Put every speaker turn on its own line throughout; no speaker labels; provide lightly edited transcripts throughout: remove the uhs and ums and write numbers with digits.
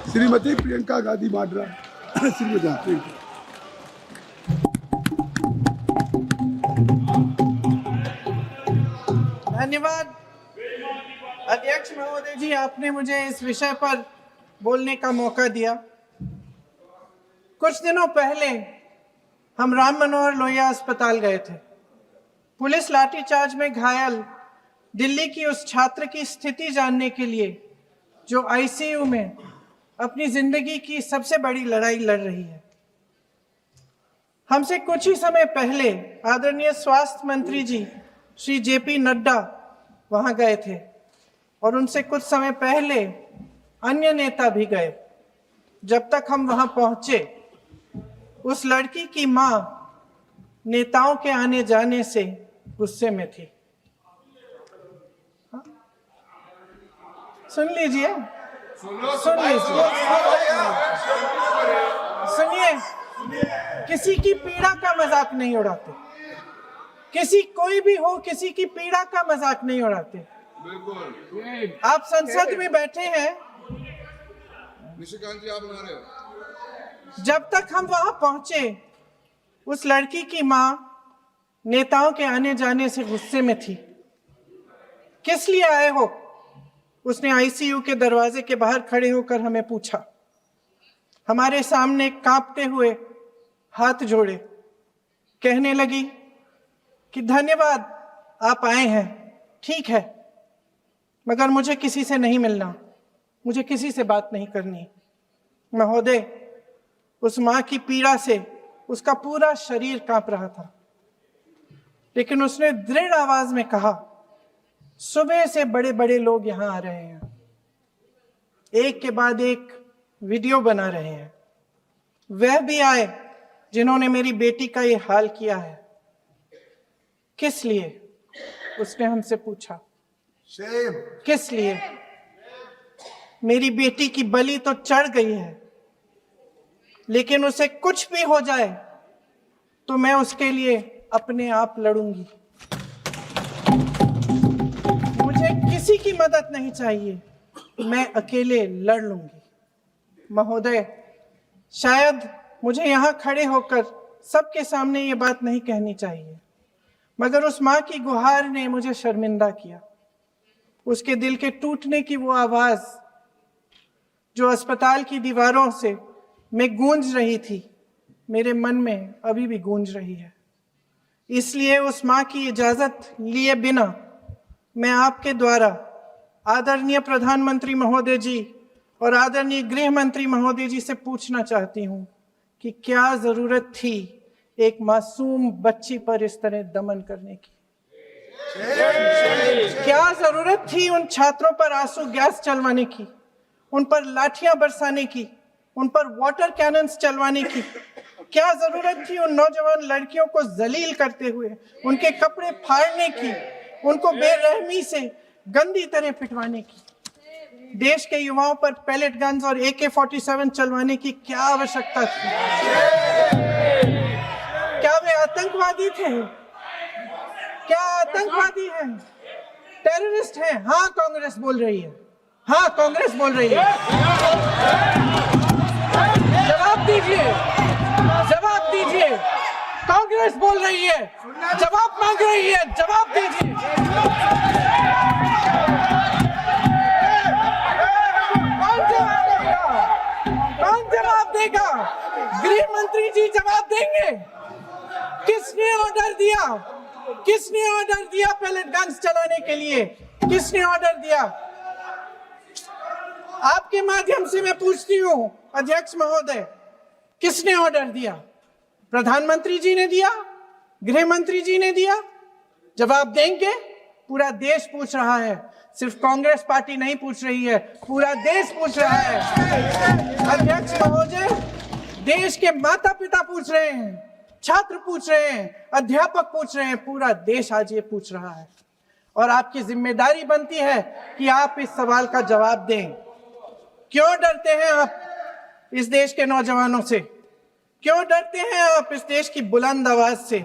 श्रीमती प्रियंका गांधी वाड्रा। श्रीमती
धन्यवाद अध्यक्ष महोदय जी, आपने मुझे इस विषय पर बोलने का मौका दिया। कुछ दिनों पहले हम राम मनोहर लोहिया अस्पताल गए थे। पुलिस लाठीचार्ज में घायल दिल्ली की उस छात्र की स्थिति जानने के लिए जो आईसीयू में अपनी जिंदगी की सबसे बड़ी लड़ाई लड़ रही है। हमसे कुछ ही समय पहले आदरणीय स्वास्थ्य मंत्री जी श्री जेपी नड्डा वहां गए थे और उनसे कुछ समय पहले अन्य नेता भी गए। जब तक हम वहां पहुंचे, उस लड़की की मां नेताओं के आने जाने से गुस्से में थी। सुन लीजिए, सुनिए, किसी की पीड़ा का मजाक नहीं उड़ाते। कोई भी हो, किसी की पीड़ा का मजाक नहीं उड़ाते। आप संसद में बैठे हैं,
निशिकांत जी आप बना रहे हो।
जब तक हम वहां पहुंचे, उस लड़की की मां नेताओं के आने जाने से गुस्से में थी। किस लिए आए हो? उसने आईसीयू के दरवाजे के बाहर खड़े होकर हमें पूछा। हमारे सामने कांपते हुए हाथ जोड़े कहने लगी कि धन्यवाद आप आए हैं, ठीक है, मगर मुझे किसी से नहीं मिलना, मुझे किसी से बात नहीं करनी। महोदय, उस मां की पीड़ा से उसका पूरा शरीर कांप रहा था, लेकिन उसने दृढ़ आवाज में कहा, सुबह से बड़े बड़े लोग यहां आ रहे हैं, एक के बाद एक वीडियो बना रहे हैं। वह भी आए जिन्होंने मेरी बेटी का ये हाल किया है। किस लिए? उसने हमसे पूछा। किस लिए? मेरी बेटी की बलि तो चढ़ गई है, लेकिन उसे कुछ भी हो जाए तो मैं उसके लिए अपने आप लड़ूंगी। मुझे किसी की मदद नहीं चाहिए, मैं अकेले लड़ लूंगी। महोदय, शायद मुझे यहां खड़े होकर सबके सामने ये बात नहीं कहनी चाहिए, मगर उस मां की गुहार ने मुझे शर्मिंदा किया। उसके दिल के टूटने की वो आवाज जो अस्पताल की दीवारों से में गूंज रही थी, मेरे मन में अभी भी गूंज रही है। इसलिए उस मां की इजाजत लिए बिना मैं आपके द्वारा आदरणीय प्रधानमंत्री महोदय जी और आदरणीय गृह मंत्री महोदय जी से पूछना चाहती हूं कि क्या जरूरत थी एक मासूम बच्ची पर इस तरह दमन करने की? क्या जरूरत थी उन छात्रों पर आंसू गैस चलवाने की, उन पर लाठियां बरसाने की, उन पर वाटर कैनन्स चलवाने की? क्या जरूरत थी उन नौजवान लड़कियों को जलील करते हुए उनके कपड़े फाड़ने की, उनको बेरहमी से गंदी तरह पिटवाने की? देश के युवाओं पर पैलेट गन्स और AK-47 चलवाने की क्या आवश्यकता थी? क्या वे आतंकवादी थे? क्या आतंकवादी हैं? टेररिस्ट हैं? हाँ, कांग्रेस बोल रही है। हाँ, कांग्रेस बोल रही है। जवाब दीजिए, जवाब दीजिए। कांग्रेस बोल रही है, जवाब मांग रही है, जवाब दीजिए। कौन जवाब देगा? गृह मंत्री जी जवाब देंगे। किसने ऑर्डर दिया? किसने ऑर्डर दिया पैलेट गन्स चलाने के लिए? किसने ऑर्डर दिया? आपके माध्यम से मैं पूछती हूं अध्यक्ष महोदय, किसने ऑर्डर दिया? प्रधानमंत्री जी ने दिया? गृह मंत्री जी ने दिया? जवाब देंगे? पूरा देश पूछ रहा है, सिर्फ कांग्रेस पार्टी नहीं पूछ रही है, पूरा देश पूछ रहा है। अध्यक्ष महोदय, देश के माता पिता पूछ रहे हैं, छात्र पूछ रहे हैं, अध्यापक पूछ रहे हैं, पूरा देश आज ये पूछ रहा है। और आपकी जिम्मेदारी बनती है कि आप इस सवाल का जवाब दें। क्यों डरते हैं आप इस देश के नौजवानों से? क्यों डरते हैं आप इस देश की बुलंद आवाज से?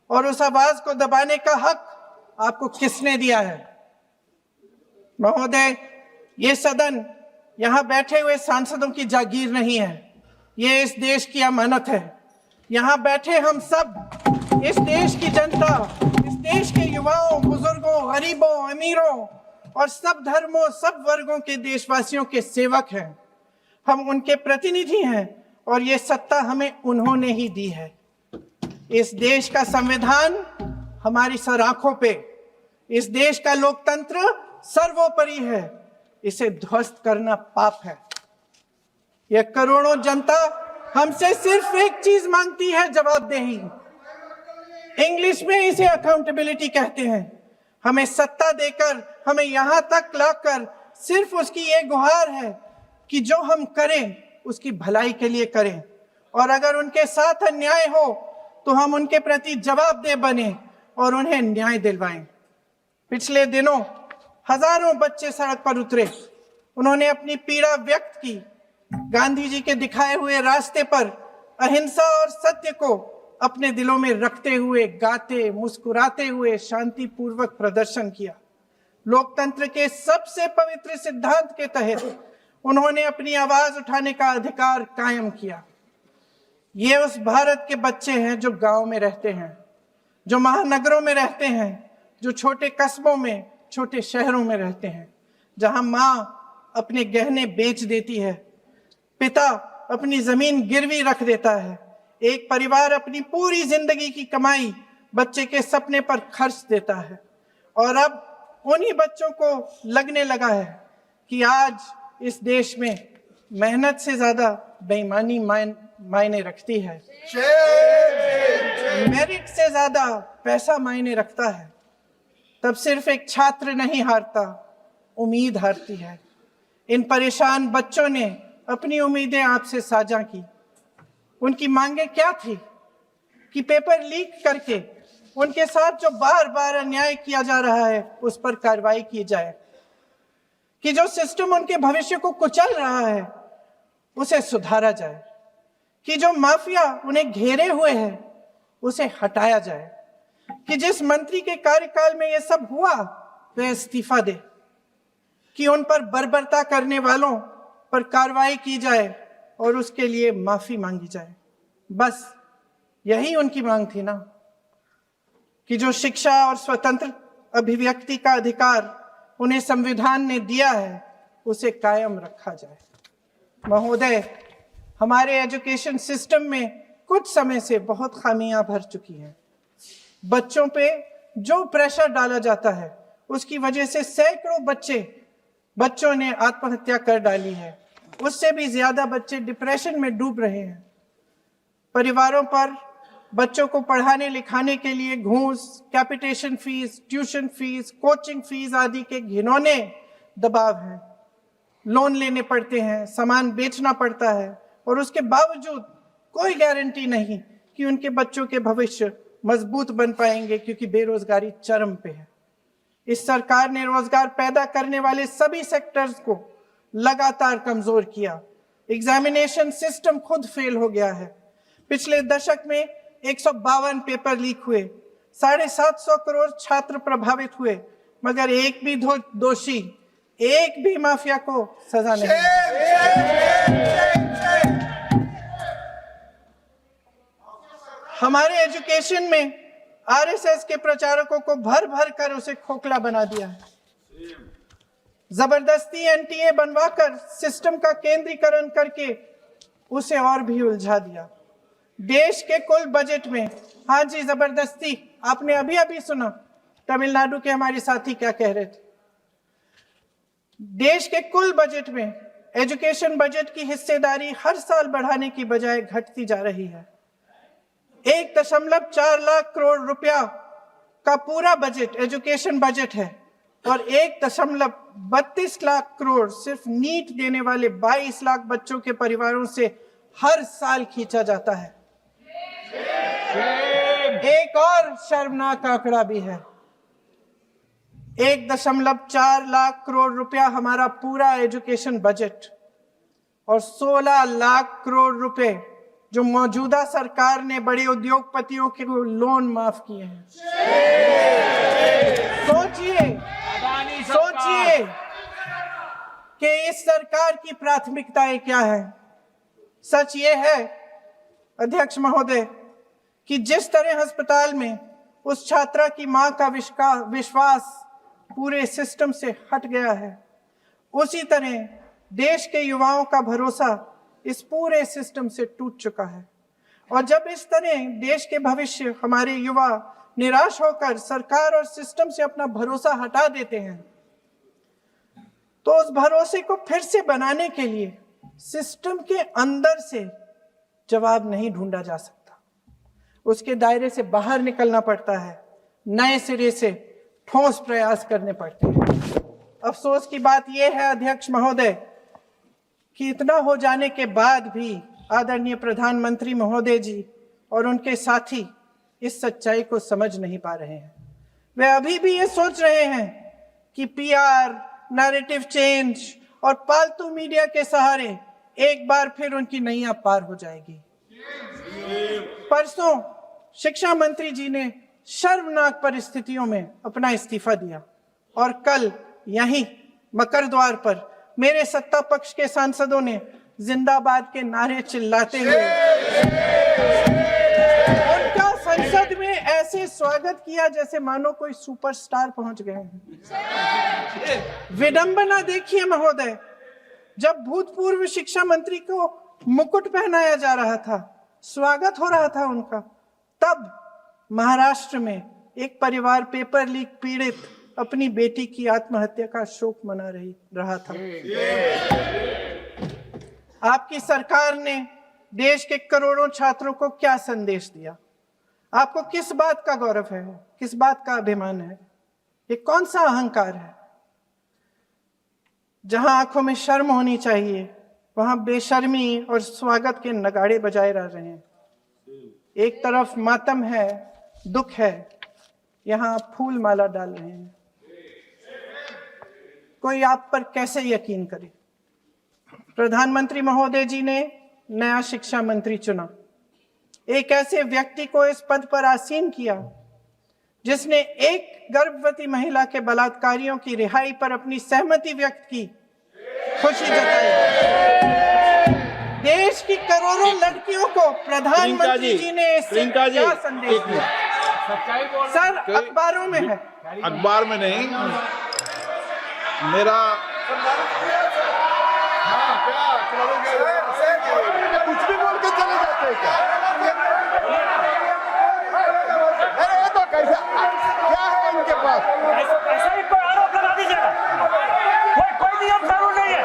और उस आवाज को दबाने का हक आपको किसने दिया है? महोदय, ये सदन यहाँ बैठे हुए सांसदों की जागीर नहीं है, ये इस देश की अमानत है। यहाँ बैठे हम सब इस देश की जनता, इस देश के युवाओं, बुजुर्गों, गरीबों, अमीरों और सब धर्मों, सब वर्गों के देशवासियों के सेवक हैं। हम उनके प्रतिनिधि हैं और ये सत्ता हमें उन्होंने ही दी है। इस देश का संविधान हमारी सर आंखों पे, इस देश का लोकतंत्र सर्वोपरि है, इसे ध्वस्त करना पाप है। यह करोड़ों जनता हमसे सिर्फ एक चीज मांगती है, जवाबदेही। इंग्लिश में इसे अकाउंटेबिलिटी कहते हैं। हमें सत्ता देकर, हमें यहां तक लाकर सिर्फ उसकी ये गुहार है कि जो हम करें उसकी भलाई के लिए करें, और अगर उनके साथ अन्याय हो तो हम उनके प्रति जवाबदेह बने और उन्हें न्याय दिलवाएं। पिछले दिनों हजारों बच्चे सड़क पर उतरे, उन्होंने अपनी पीड़ा व्यक्त की। गांधी जी के दिखाए हुए रास्ते पर अहिंसा और सत्य को अपने दिलों में रखते हुए, गाते, मुस्कुराते हुए शांतिपूर्वक प्रदर्शन किया। लोकतंत्र के सबसे पवित्र सिद्धांत के तहत उन्होंने अपनी आवाज उठाने का अधिकार कायम किया। ये उस भारत के बच्चे हैं जो गांव में रहते हैं, जो महानगरों में रहते हैं, जो छोटे कस्बों में, छोटे शहरों में रहते हैं, जहां माँ अपने गहने बेच देती है, पिता अपनी जमीन गिरवी रख देता है, एक परिवार अपनी पूरी जिंदगी की कमाई बच्चे के सपने पर खर्च देता है। और अब उन्हीं बच्चों को लगने लगा है कि आज इस देश में मेहनत से ज्यादा बेईमानी मायने रखती है, मेरिट से ज्यादा पैसा मायने रखता है। तब सिर्फ एक छात्र नहीं हारता, उम्मीद हारती है। इन परेशान बच्चों ने अपनी उम्मीदें आपसे साझा की। उनकी मांगे क्या थी? कि पेपर लीक करके उनके साथ जो बार बार अन्याय किया जा रहा है उस पर कार्रवाई की जाए, कि जो सिस्टम उनके भविष्य को कुचल रहा है उसे सुधारा जाए, कि जो माफिया उन्हें घेरे हुए है उसे हटाया जाए, कि जिस मंत्री के कार्यकाल में यह सब हुआ वह इस्तीफा दे, कि उन पर बर्बरता करने वालों पर कार्रवाई की जाए और उसके लिए माफी मांगी जाए। बस यही उनकी मांग थी ना, कि जो शिक्षा और स्वतंत्र अभिव्यक्ति का अधिकार उन्हें संविधान ने दिया है उसे कायम रखा जाए। महोदय, हमारे एजुकेशन सिस्टम में कुछ समय से बहुत खामियां भर चुकी हैं। बच्चों पे जो प्रेशर डाला जाता है उसकी वजह से सैकड़ों बच्चों ने आत्महत्या कर डाली है। उससे भी ज्यादा बच्चे डिप्रेशन में डूब रहे हैं। परिवारों पर बच्चों को पढ़ाने लिखाने के लिए घूस, capitation fees, tuition fees, coaching fees आदि के घिनौने दबाव हैं। लोन लेने पड़ते हैं, सामान बेचना पड़ता है और उसके बावजूद कोई गारंटी नहीं कि उनके बच्चों के भविष्य मजबूत बन पाएंगे, क्योंकि बेरोजगारी चरम पे है। इस सरकार ने रोजगार पैदा करने वाले सभी सेक्टर्स को लगातार कमजोर किया। एग्जामिनेशन सिस्टम खुद फेल हो गया है। पिछले दशक में 152 पेपर लीक हुए, 750 करोड़ छात्र प्रभावित हुए, मगर एक भी दोषी, एक भी माफिया को सजा नहीं। हमारे एजुकेशन में आरएसएस के प्रचारकों को भर भर कर उसे खोखला बना दिया है। जबरदस्ती एनटीए बनवाकर सिस्टम का केंद्रीकरण करके उसे और भी उलझा दिया। देश के कुल बजट में, हाँ जी जबरदस्ती, आपने अभी अभी सुना तमिलनाडु के हमारे साथी क्या कह रहे थे। देश के कुल बजट में एजुकेशन बजट की हिस्सेदारी हर साल बढ़ाने की बजाय घटती जा रही है। 1.4 लाख करोड़ रुपया का पूरा बजट एजुकेशन बजट है और 1.32 लाख करोड़ सिर्फ नीट देने वाले 22 लाख बच्चों के परिवारों से हर साल खींचा जाता है। एक और शर्मनाक आंकड़ा भी है। 1.4 लाख करोड़ रुपया हमारा पूरा एजुकेशन बजट और 16 लाख करोड़ रुपए जो मौजूदा सरकार ने बड़े उद्योगपतियों के लोन माफ किए हैं। सोचिए कि इस सरकार की प्राथमिकताएं क्या है। सच ये है अध्यक्ष महोदय कि जिस तरह अस्पताल में उस छात्रा की मां का विश्वास पूरे सिस्टम से हट गया है, उसी तरह देश के युवाओं का भरोसा इस पूरे सिस्टम से टूट चुका है। और जब इस तरह देश के भविष्य हमारे युवा निराश होकर सरकार और सिस्टम से अपना भरोसा हटा देते हैं, तो उस भरोसे को फिर से बनाने के लिए सिस्टम के अंदर से जवाब नहीं ढूंढा जा सकता, उसके दायरे से बाहर निकलना पड़ता है, नए सिरे से ठोस प्रयास करने पड़ते हैं। अफसोस की बात यह है अध्यक्ष महोदय कि इतना हो जाने के बाद भी आदरणीय प्रधानमंत्री महोदय जी और उनके साथी इस सच्चाई को समझ नहीं पा रहे हैं। वे अभी भी ये सोच रहे हैं कि पीआर, नैरेटिव चेंज और पालतू मीडिया के सहारे एक बार फिर उनकी नैया पार हो जाएगी। परसों शिक्षा मंत्री जी ने शर्मनाक परिस्थितियों में अपना इस्तीफा दिया और कल यहीं मकर द्वार पर मेरे सत्ता पक्ष के सांसदों ने जिंदाबाद के नारे चिल्लाते हुए उनका संसद में ऐसे स्वागत किया जैसे मानो कोई सुपरस्टार पहुंच गए हैं। विडंबना देखिए महोदय, जब भूतपूर्व शिक्षा मंत्री को मुकुट पहनाया जा रहा था, स्वागत हो रहा था उनका, तब महाराष्ट्र में एक परिवार पेपर लीक पीड़ित अपनी बेटी की आत्महत्या का शोक मना रहा था। आपकी सरकार ने देश के करोड़ों छात्रों को क्या संदेश दिया? आपको किस बात का गौरव है, किस बात का अभिमान है? ये कौन सा अहंकार है? जहां आंखों में शर्म होनी चाहिए वहां बेशर्मी और स्वागत के नगाड़े बजाए जा रहे हैं। एक तरफ मातम है, दुख है, यहां फूल माला डाल रहे हैं। कोई आप पर कैसे यकीन करे? प्रधानमंत्री महोदय जी ने नया शिक्षा मंत्री चुना, एक ऐसे व्यक्ति को इस पद पर आसीन किया जिसने एक गर्भवती महिला के बलात्कारियों की रिहाई पर अपनी सहमति व्यक्त की, खुशी जताई। देश की करोड़ों लड़कियों को प्रधानमंत्री जी ने इससे क्या संदेश दिया? सर, अखबारों में है,
अखबार में नहीं। मेरा कुछ भी बोल के चले जाते हैं क्या? अरे ये तो कैसा क्या है इनके पास?
ऐसा ही कोई आरोप लगा दीजिएगा। कोई नियम कानून नहीं है।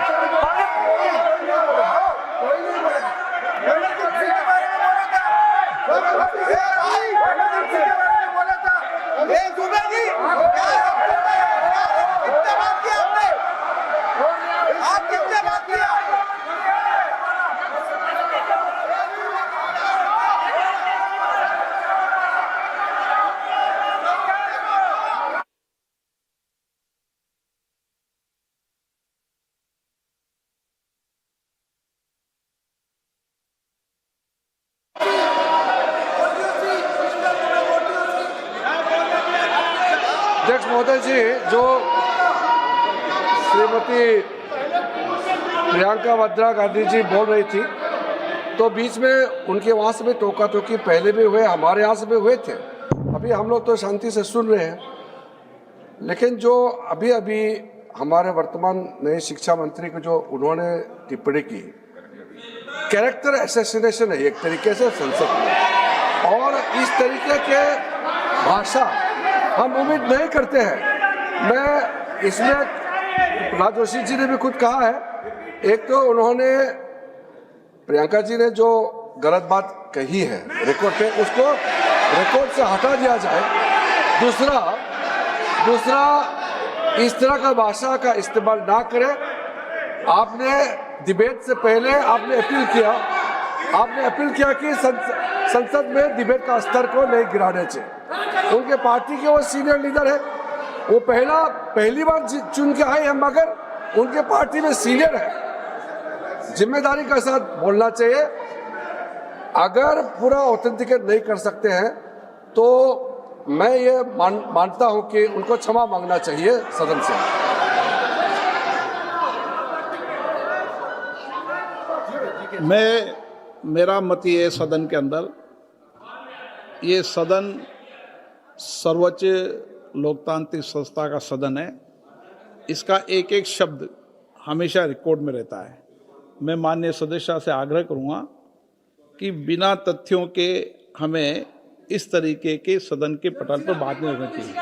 अध्यक्ष महोदय जी, जो श्रीमती प्रियंका वाड्रा गांधी जी बोल रही थी, तो बीच में उनके वहाँ से भी टोका टोकी पहले भी हुए, हमारे यहाँ से भी हुए थे। अभी हम लोग तो शांति से सुन रहे हैं, लेकिन जो अभी अभी हमारे वर्तमान नए शिक्षा मंत्री को जो उन्होंने टिप्पणी की, कैरेक्टर असैसिनेशन है एक तरीके से संसद में, और इस तरीके के भाषा हम उम्मीद नहीं करते हैं। मैं इसमें प्रहलाद जोशी जी ने भी खुद कहा है, एक तो उन्होंने प्रियंका जी ने जो गलत बात कही है रिकॉर्ड पे, उसको रिकॉर्ड से हटा दिया जाए। दूसरा इस तरह का भाषा का इस्तेमाल ना करें। आपने डिबेट से पहले आपने अपील किया कि संसद में डिबेट का स्तर को नहीं गिराने चाहिए। उनके पार्टी के वो सीनियर लीडर है, वो पहली बार चुन के आए हैं, मगर उनके पार्टी में सीनियर है। जिम्मेदारी के साथ बोलना चाहिए। अगर पूरा ऑथेंटिकेट नहीं कर सकते हैं तो मैं ये मानता हूं कि उनको क्षमा मांगना चाहिए सदन से।
मेरा मत ये है सदन के अंदर, ये सदन सर्वोच्च लोकतांत्रिक संस्था का सदन है, इसका एक एक शब्द हमेशा रिकॉर्ड में रहता है। मैं माननीय सदस्य से आग्रह करूंगा कि बिना तथ्यों के हमें इस तरीके के सदन के पटल पर बात नहीं करनी चाहिए।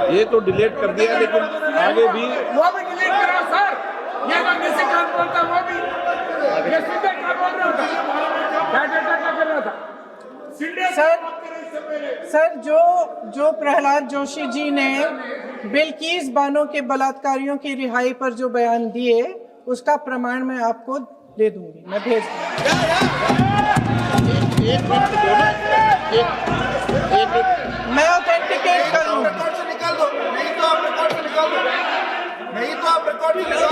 ये तो डिलीट कर दिया, लेकिन आगे भी
वो भी डिलीट करा सर, ये तो किसी का बोलता वो भी ये सीधे का बोल रहा था, डाटा कर रहा था
सर जो प्रहलाद जोशी जी ने बिल्किस बानो के बलात्कारियों की रिहाई पर जो बयान दिए, उसका प्रमाण मैं आपको दे दूंगी, मैं भेज मैं ऑथेंटिकेट करूंगा।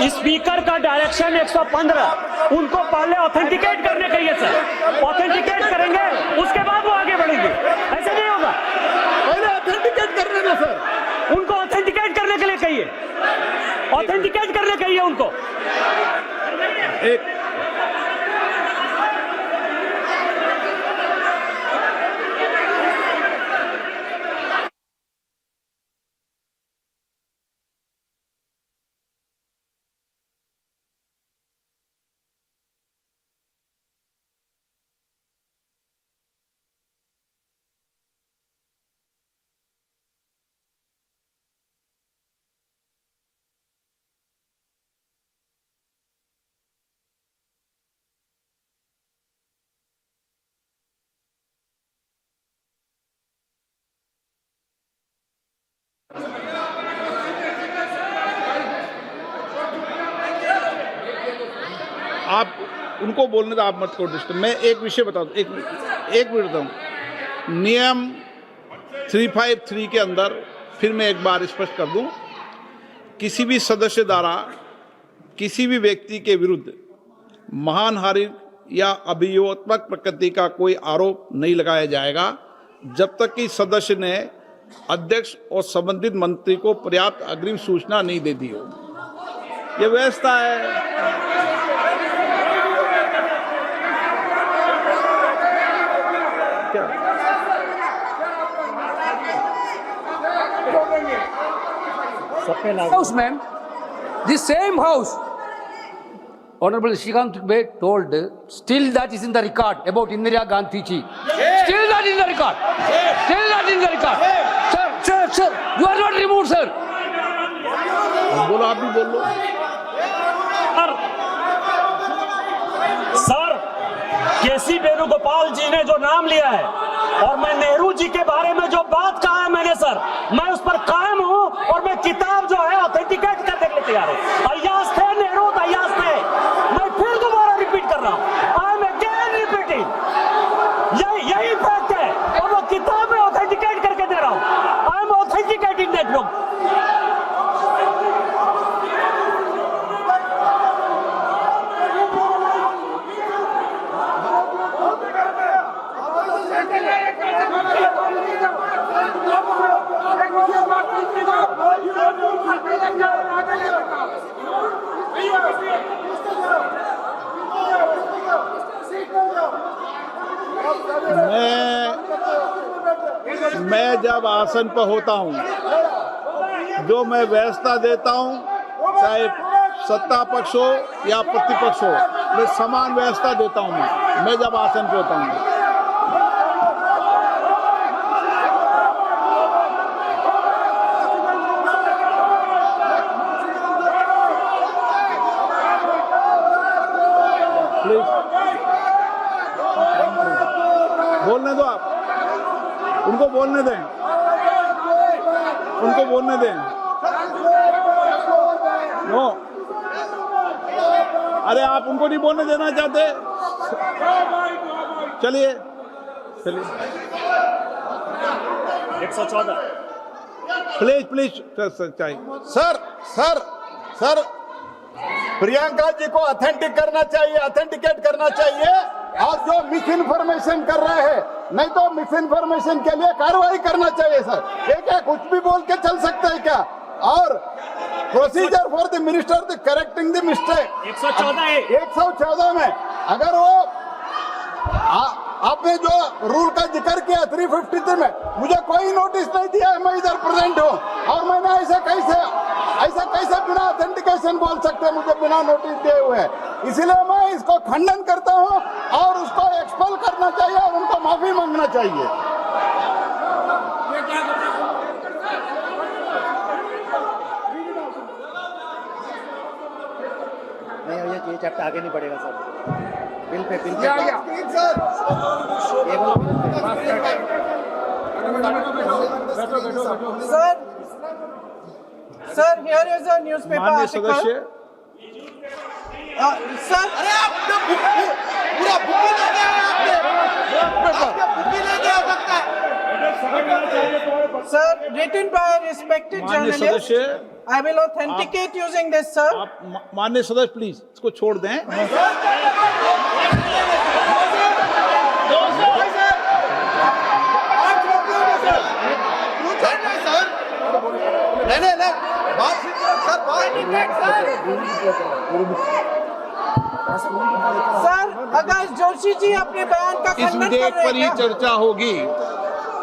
स्पीकर का डायरेक्शन 115, उनको पहले ऑथेंटिकेट करने कहिए सर, ऑथेंटिकेट करेंगे उसके बाद वो आगे बढ़ेंगे, ऐसे नहीं होगा।
पहले ऑथेंटिकेट करने दो सर,
उनको ऑथेंटिकेट करने के लिए कहिए, ऑथेंटिकेट करने कहिए उनको।
आप उनको बोलने दो, आप मत करो डिस्टर्ब। मैं एक विषय बता दूं, एक मिनट बताऊं। नियम 353 के अंदर फिर मैं एक बार स्पष्ट कर दूं, किसी भी सदस्य द्वारा किसी भी व्यक्ति के विरुद्ध मानहानि या अभियोगात्मक प्रकृति का कोई आरोप नहीं लगाया जाएगा जब तक कि सदस्य ने अध्यक्ष और संबंधित मंत्री को पर्याप्त अग्रिम सूचना नहीं दे दी हो। यह व्यवस्था है।
House, ma'am. The same house. Honorable Shrikant Bey told, still that is in the record about Indira Gandhi ji. Still that in the record. Still that in the record. Sir, you are not removed, sir.
बोलो, आप भी बोल लो।
Sir, केसी वेणुगोपाल जी ने जो नाम लिया है और मैं नेहरू जी के बारे में जो बात कहा है मैंने सर, मैं उस पर कायम हूं और मैं किताब जो है ऑथेंटिकेट करने के लिए तैयार हूं। अय्याज थे नेहरू, अय्याज थे। मैं फिर दोबारा रिपीट कर रहा हूं, आई एम अगेन रिपीटिंग, यही फैक्ट है और वो किताब में ऑथेंटिकेट करके दे रहा हूं। I am authenticating that book.
मैं जब आसन पर होता हूं, जो मैं व्यवस्था देता हूं, चाहे सत्ता पक्ष हो या प्रतिपक्ष हो, मैं समान व्यवस्था देता हूं। मैं जब आसन पर होता हूं, बोलने दो, आप उनको बोलने दें, उनको बोलने दें। नो, अरे आप उनको नहीं बोलने देना चाहते? चलिए
114
प्लीज चाहिए।
सर प्रियंका जी को ऑथेंटिकेट करना चाहिए और जो मिस इन्फॉर्मेशन कर रहे हैं
नहीं तो मिस इन्फॉर्मेशन के लिए कार्रवाई करना चाहिए सर। ये क्या कुछ भी बोल के चल सकते हैं क्या? और procedure for the minister the correcting the mistake 114 में अगर वो आपने जो रूल का जिक्र किया 353 में, मुझे कोई नोटिस नहीं दिया है, मैं इधर प्रेजेंट हूँ और मैंने ऐसे कैसे बिना ऑथेंटिकेशन बोल सकते, मुझे बिना नोटिस दिए हुए। इसलिए मैं इसको खंडन करता हूँ और उसको एक्सपेल करना चाहिए और उनको माफी मांगना चाहिए।
नहीं ये चैप्टर आगे नहीं बढ़ेगा sir. Bill pay
sir here is a newspaper
माननीय सदस्य,
सर
पूरा बुक ले गया आपने बुक ले गया सकता है
sir written by a respected
माननीय
journalist.
सदस्य,
I will authenticate using this, sir.
आप माननीय सदस्य प्लीज इसको छोड़ दें।
सर आकाश जोशी जी अपने बयान का
इस
खंडन
विधेयक
कर रहे
पर ही
हैं क्या?
चर्चा होगी।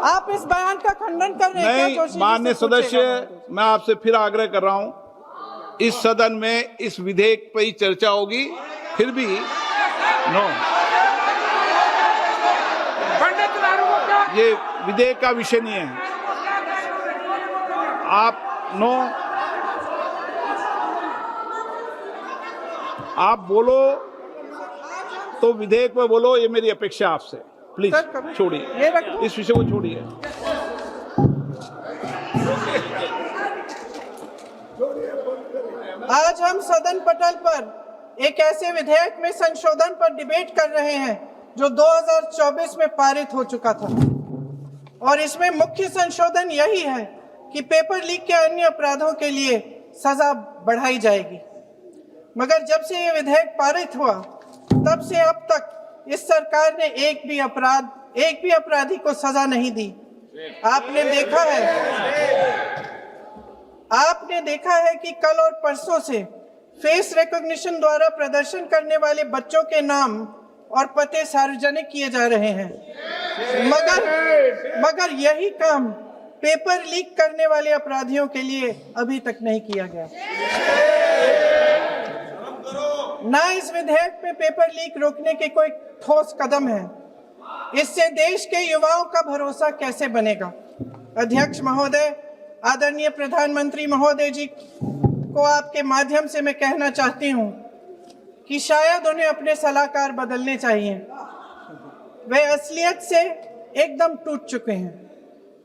आप इस बयान का खंडन कर रहे हैं क्या
नहीं,
जोशी जी
माननीय
से पूछेगा?
सदस्य, मैं आपसे फिर आग्रह कर रहा हूं, इस सदन में इस विधेयक पर ही चर्चा होगी। फिर भी नो, ये विधेयक का विषय नहीं है। आप नो, आप बोलो तो विधेयक पे बोलो, ये मेरी अपेक्षा आपसे। प्लीज
सर,
छोड़िए,
ये रखो।
इस विषय को छोड़िए।
आज हम सदन पटल पर एक ऐसे विधेयक में संशोधन पर डिबेट कर रहे हैं जो 2024 में पारित हो चुका था और इसमें मुख्य संशोधन यही है कि पेपर लीक के अन्य अपराधों के लिए सजा बढ़ाई जाएगी। मगर जब से ये विधेयक पारित हुआ तब से अब तक इस सरकार ने एक भी अपराधी को सजा नहीं दी। आपने देखा है कि कल और परसों से फेस रिकॉग्निशन द्वारा प्रदर्शन करने वाले बच्चों के नाम और पते सार्वजनिक किए जा रहे हैं, मगर यही काम पेपर लीक करने वाले अपराधियों के लिए अभी तक नहीं किया गया। ना इस विधेयक में पेपर लीक रोकने के कोई ठोस कदम है। इससे देश के युवाओं का भरोसा कैसे बनेगा? अध्यक्ष महोदय, आदरणीय प्रधानमंत्री महोदय जी को आपके माध्यम से मैं कहना चाहती हूं कि शायद उन्हें अपने सलाहकार बदलने चाहिए। वे असलियत से एकदम टूट चुके हैं।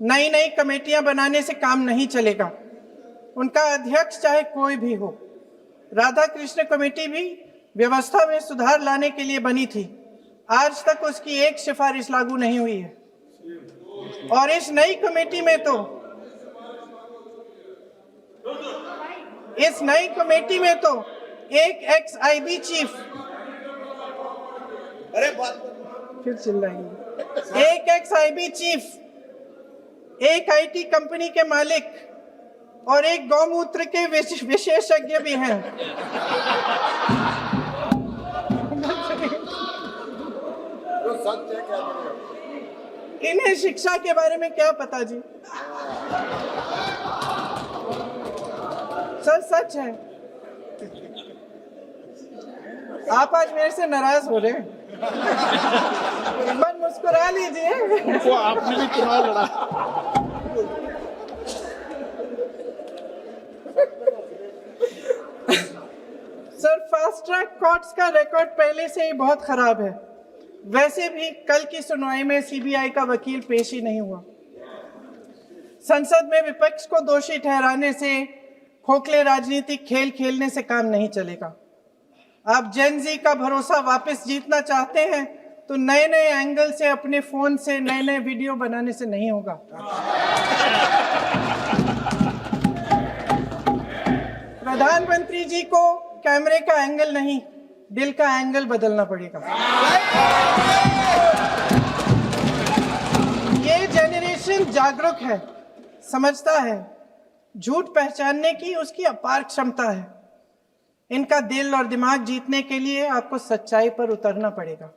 नई कमेटियां बनाने से काम नहीं चलेगा। उनका अध्यक्ष चाहे कोई भी हो। राधा कृष्ण कमेटी भी व्यवस्था में सुधार लाने के लिए बनी थी। आज तक उसकी एक सिफारिश लागू नहीं हुई है और इस नई कमेटी में तो एक एक्स-आईबी चीफ, फिर चिल्लाएंगे, एक एक्स-आईबी चीफ, एक आईटी कंपनी के मालिक और एक गौमूत्र के विशेषज्ञ भी हैं। इन्हें शिक्षा के बारे में क्या पता जी? सर सच है। आप आज मेरे से नाराज हो रहे हैं। मन मुस्कुरा लीजिए।
उनको आपने भी चुनाव लड़ा।
सर फास्ट ट्रैक कोर्ट्स का रिकॉर्ड पहले से ही बहुत खराब है। वैसे भी कल की सुनवाई में सीबीआई का वकील पेश ही नहीं हुआ। संसद में विपक्ष को दोषी ठहराने से, खोखले राजनीतिक खेल खेलने से काम नहीं चलेगा। आप जेन जी का भरोसा वापस जीतना चाहते हैं तो नए एंगल से अपने फोन से नए वीडियो बनाने से नहीं होगा। प्रधानमंत्री जी को कैमरे का एंगल नहीं, दिल का एंगल बदलना पड़ेगा। अत्यंत जागरूक है, समझता है, झूठ पहचानने की उसकी अपार क्षमता है। इनका दिल और दिमाग जीतने के लिए आपको सच्चाई पर उतरना पड़ेगा।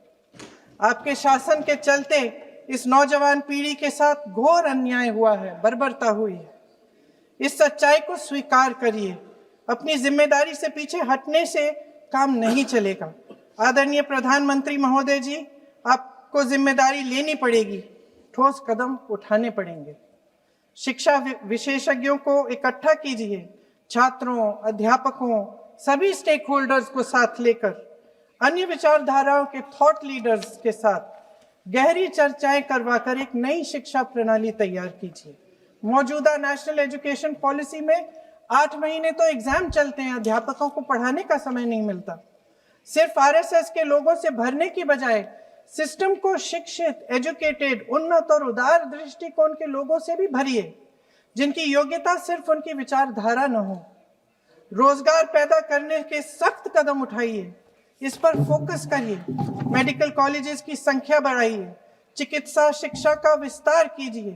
आपके शासन के चलते इस नौजवान पीढ़ी के साथ घोर अन्याय हुआ है, बर्बरता हुई है। इस सच्चाई को स्वीकार करिए। अपनी जिम्मेदारी से पीछे हटने से काम नहीं चलेगा। आदरणीय प्रधानमंत्री महोदय जी, आपको जिम्मेदारी लेनी पड़ेगी, ठोस कदम उठाने पड़ेंगे। शिक्षा विशेषज्ञों को इकट्ठा कीजिए, छात्रों, अध्यापकों, सभी स्टेक होल्डर्स को साथ लेकर, अन्य विचारधाराओं के थॉट लीडर्स के साथ गहरी चर्चाएं करवाकर एक नई शिक्षा प्रणाली तैयार कीजिए। मौजूदा नेशनल एजुकेशन पॉलिसी में 8 महीने तो एग्जाम चलते हैं, अध्यापकों को पढ़ाने का समय नहीं मिलता। सिर्फ आरएसएस के लोगों से भरने की बजाय सिस्टम को शिक्षित, एजुकेटेड, उन्नत और उदार दृष्टिकोण के लोगों से भी भरिए, जिनकी योग्यता सिर्फ उनकी विचारधारा न हो। रोजगार पैदा करने के सख्त कदम उठाइए, इस पर फोकस करिए। मेडिकल कॉलेजेस की संख्या बढ़ाइए, चिकित्सा शिक्षा का विस्तार कीजिए,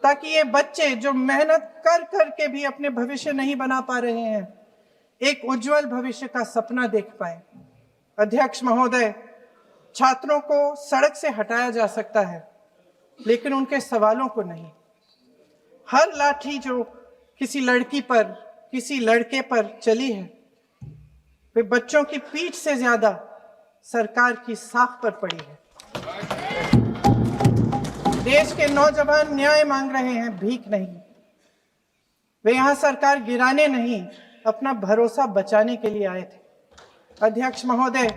ताकि ये बच्चे जो मेहनत कर कर के भी अपने भविष्य नहीं बना पा रहे हैं, एक उज्जवल भविष्य का सपना देख पाए। अध्यक्ष महोदय, छात्रों को सड़क से हटाया जा सकता है, लेकिन उनके सवालों को नहीं। हर लाठी जो किसी लड़की पर, किसी लड़के पर चली है, वे बच्चों की पीठ से ज्यादा सरकार की साख पर पड़ी है। देश के नौजवान न्याय मांग रहे हैं, भीख नहीं। वे यहां सरकार गिराने नहीं, अपना भरोसा बचाने के लिए आए थे। अध्यक्ष महोदय,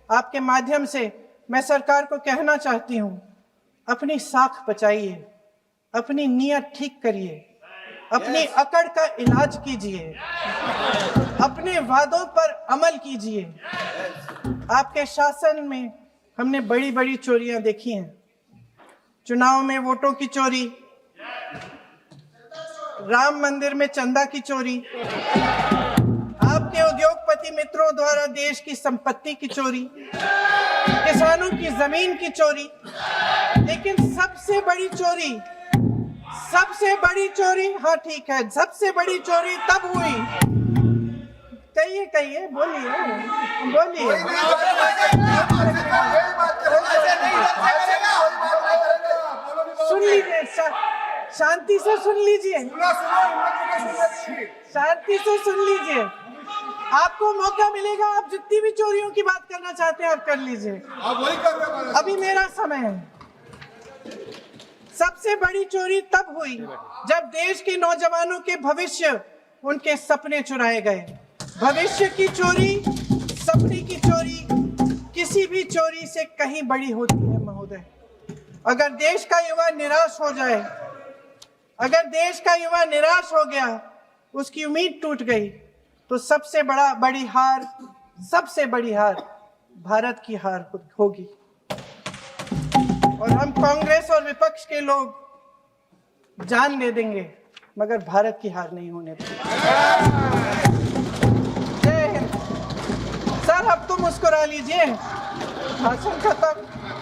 आपके माध्यम से मैं सरकार को कहना चाहती हूं, अपनी साख बचाइए, अपनी नीयत ठीक करिए, अपनी अकड़ का इलाज कीजिए, अपने वादों पर अमल कीजिए। आपके शासन में हमने बड़ी बड़ी चोरियां देखी हैं। चुनाव में वोटों की चोरी, राम मंदिर में चंदा की चोरी, आपके उद्योगपति मित्रों द्वारा देश की संपत्ति की चोरी, किसानों की जमीन की चोरी, लेकिन सबसे बड़ी चोरी, हाँ ठीक है, सबसे बड़ी चोरी तब हुई। कहिए, बोलिए। सुन लीजिए, शांति से सुन लीजिए, शांति से सुन लीजिए। आपको मौका मिलेगा, आप जितनी भी चोरियों की बात करना चाहते हैं आप कर लीजिए, अभी मेरा समय है। सबसे बड़ी चोरी तब हुई जब देश के नौजवानों के भविष्य, उनके सपने चुराए गए। भविष्य की चोरी, सपने की चोरी किसी भी चोरी से कहीं बड़ी होती है महोदय। अगर देश का युवा निराश हो जाए, अगर देश का युवा निराश हो गया, उसकी उम्मीद टूट गई, तो सबसे बड़ी हार भारत की हार होगी। और हम कांग्रेस और विपक्ष के लोग जान दे देंगे, मगर भारत की हार नहीं होने देंगे। जय हिंद। सर, अब तो मुस्कुरा लीजिए, भाषण खत्म।